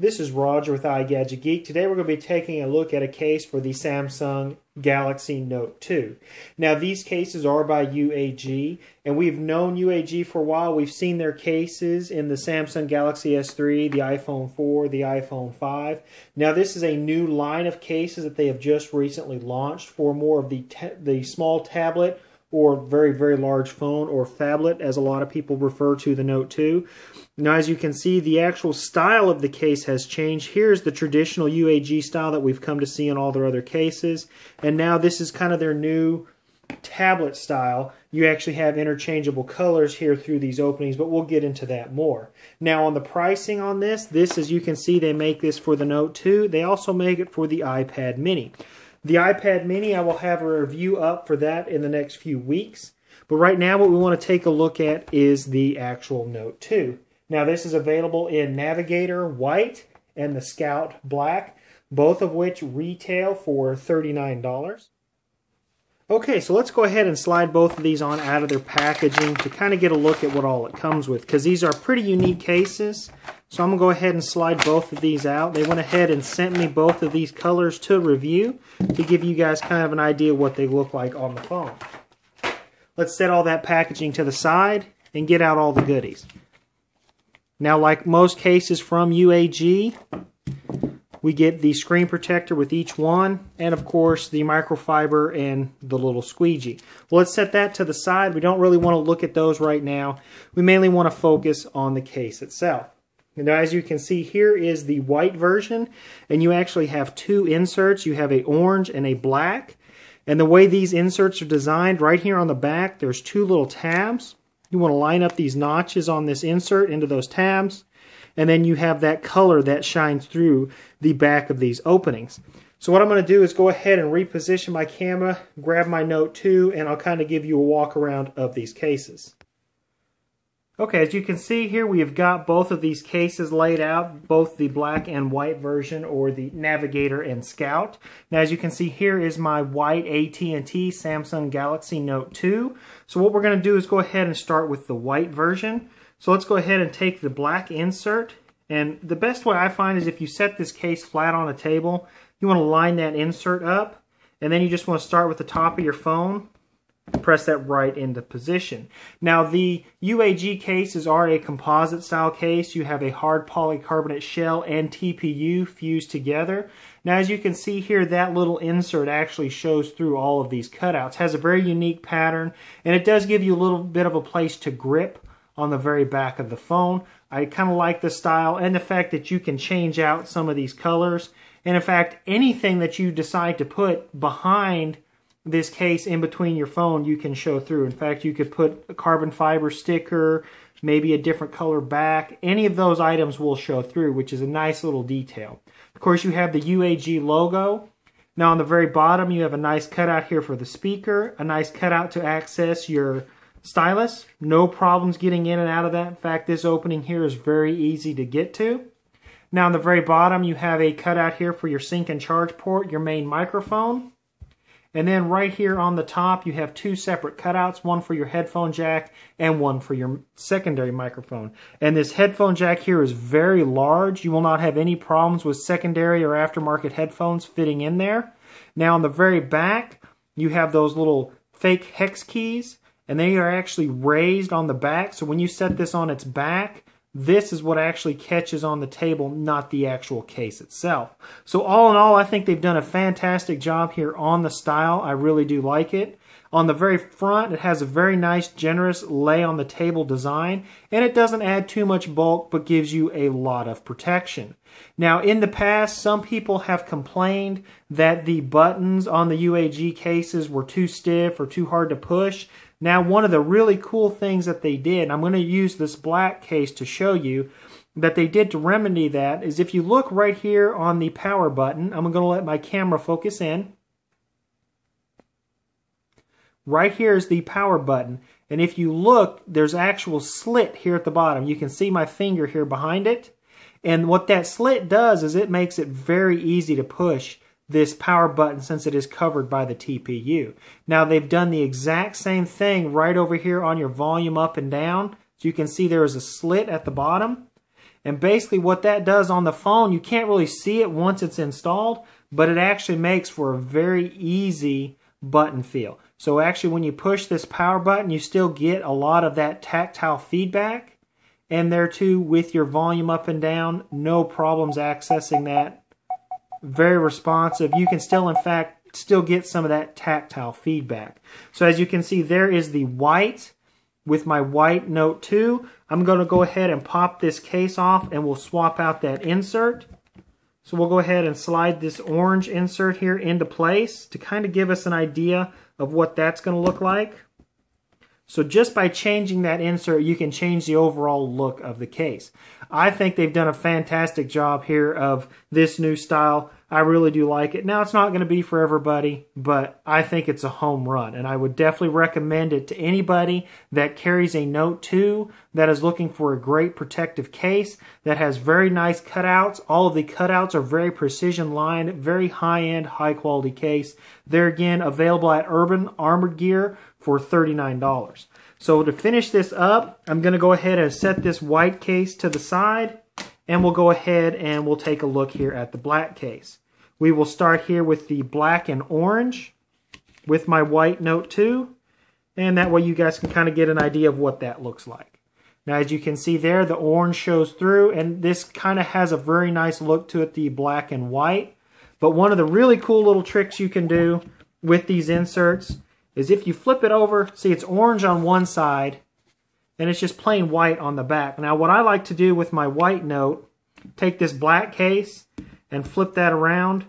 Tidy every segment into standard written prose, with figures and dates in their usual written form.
This is Roger with iGadgetGeek. Today we're going to be taking a look at a case for the Samsung Galaxy Note 2. Now these cases are by UAG, and we've known UAG for a while. We've seen their cases in the Samsung Galaxy S3, the iPhone 4, the iPhone 5. Now this is a new line of cases that they have just recently launched for more of the small tablet or very, very large phone, or phablet, as a lot of people refer to the Note 2. Now, as you can see, the actual style of the case has changed. Here's the traditional UAG style that we've come to see in all their other cases. And now this is kind of their new tablet style. You actually have interchangeable colors here through these openings, but we'll get into that more. Now, on the pricing on this, as you can see, they make this for the Note 2. They also make it for the iPad mini. The iPad mini, I will have a review up for that in the next few weeks. But right now what we want to take a look at is the actual Note 2. Now this is available in Navigator White and the Scout Black, both of which retail for $39. Okay, so let's go ahead and slide both of these on out of their packaging to kind of get a look at what all it comes with, because these are pretty unique cases. So I'm going to go ahead and slide both of these out. They went ahead and sent me both of these colors to review to give you guys kind of an idea what they look like on the phone. Let's set all that packaging to the side and get out all the goodies. Now, like most cases from UAG, we get the screen protector with each one, and of course the microfiber and the little squeegee. Well, let's set that to the side. We don't really want to look at those right now. We mainly want to focus on the case itself. Now, as you can see, here is the white version, and you actually have two inserts. You have an orange and a black. And the way these inserts are designed, right here on the back, there's two little tabs. You want to line up these notches on this insert into those tabs, and then you have that color that shines through the back of these openings. So what I'm going to do is go ahead and reposition my camera, grab my Note 2, and I'll kind of give you a walk around of these cases. Okay, as you can see here, we have got both of these cases laid out, both the black and white version, or the Navigator and Scout. Now, as you can see, here is my white AT&T Samsung Galaxy Note 2. So what we're going to do is go ahead and start with the white version. So let's go ahead and take the black insert. And the best way I find is if you set this case flat on a table, you want to line that insert up, and then you just want to start with the top of your phone. Press that right into position. Now, the UAG cases are a composite style case. You have a hard polycarbonate shell and TPU fused together. Now, as you can see here, that little insert actually shows through all of these cutouts. It has a very unique pattern, and it does give you a little bit of a place to grip on the very back of the phone. I kind of like the style and the fact that you can change out some of these colors. And in fact, anything that you decide to put behind this case in between your phone, you can show through. In fact, you could put a carbon fiber sticker, maybe a different color back. Any of those items will show through, which is a nice little detail. Of course, you have the UAG logo. Now, on the very bottom, you have a nice cutout here for the speaker, a nice cutout to access your stylus. No problems getting in and out of that. In fact, this opening here is very easy to get to. Now, on the very bottom, you have a cutout here for your sync and charge port, your main microphone. And then right here on the top, you have two separate cutouts, one for your headphone jack and one for your secondary microphone. And this headphone jack here is very large. You will not have any problems with secondary or aftermarket headphones fitting in there. Now on the very back, you have those little fake hex keys, and they are actually raised on the back. So when you set this on its back, this is what actually catches on the table, not the actual case itself. So all in all, I think they've done a fantastic job here on the style. I really do like it. On the very front, it has a very nice, generous lay on the table design, and it doesn't add too much bulk, but gives you a lot of protection. Now, in the past, some people have complained that the buttons on the UAG cases were too stiff or too hard to push. Now, one of the really cool things that they did, and I'm going to use this black case to show you that they did to remedy that, is if you look right here on the power button, I'm going to let my camera focus in. Right here is the power button, and if you look, there's actual slit here at the bottom. You can see my finger here behind it, and what that slit does is it makes it very easy to push this power button since it is covered by the TPU. Now they've done the exact same thing right over here on your volume up and down. So you can see there is a slit at the bottom. And basically what that does on the phone, you can't really see it once it's installed, but it actually makes for a very easy button feel. So actually when you push this power button, you still get a lot of that tactile feedback. And there too, with your volume up and down, no problems accessing that. Very responsive. You can still, in fact, still get some of that tactile feedback. So as you can see, there is the white with my white Note 2. I'm going to go ahead and pop this case off and we'll swap out that insert. So we'll go ahead and slide this orange insert here into place to kind of give us an idea of what that's going to look like. So just by changing that insert, you can change the overall look of the case. I think they've done a fantastic job here of this new style. I really do like it. Now, it's not going to be for everybody, but I think it's a home run. And I would definitely recommend it to anybody that carries a Note 2 that is looking for a great protective case that has very nice cutouts. All of the cutouts are very precision lined, very high-end, high-quality case. They're again available at Urban Armored Gear for $39. So to finish this up, I'm going to go ahead and set this white case to the side, and we'll go ahead and we'll take a look here at the black case. We will start here with the black and orange with my white Note 2, and that way you guys can kind of get an idea of what that looks like. Now as you can see there, the orange shows through, and this kind of has a very nice look to it, the black and white. But one of the really cool little tricks you can do with these inserts is if you flip it over, see it's orange on one side, and it's just plain white on the back. Now what I like to do with my white Note, take this black case and flip that around,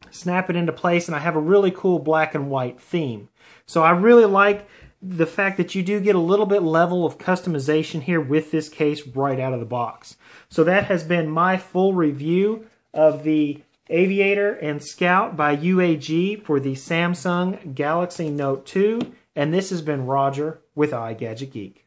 snap it into place, and I have a really cool black and white theme. So I really like the fact that you do get a little bit level of customization here with this case right out of the box. So that has been my full review of the Aviator and Scout by UAG for the Samsung Galaxy Note 2, and this has been Roger with iGadgetGeek.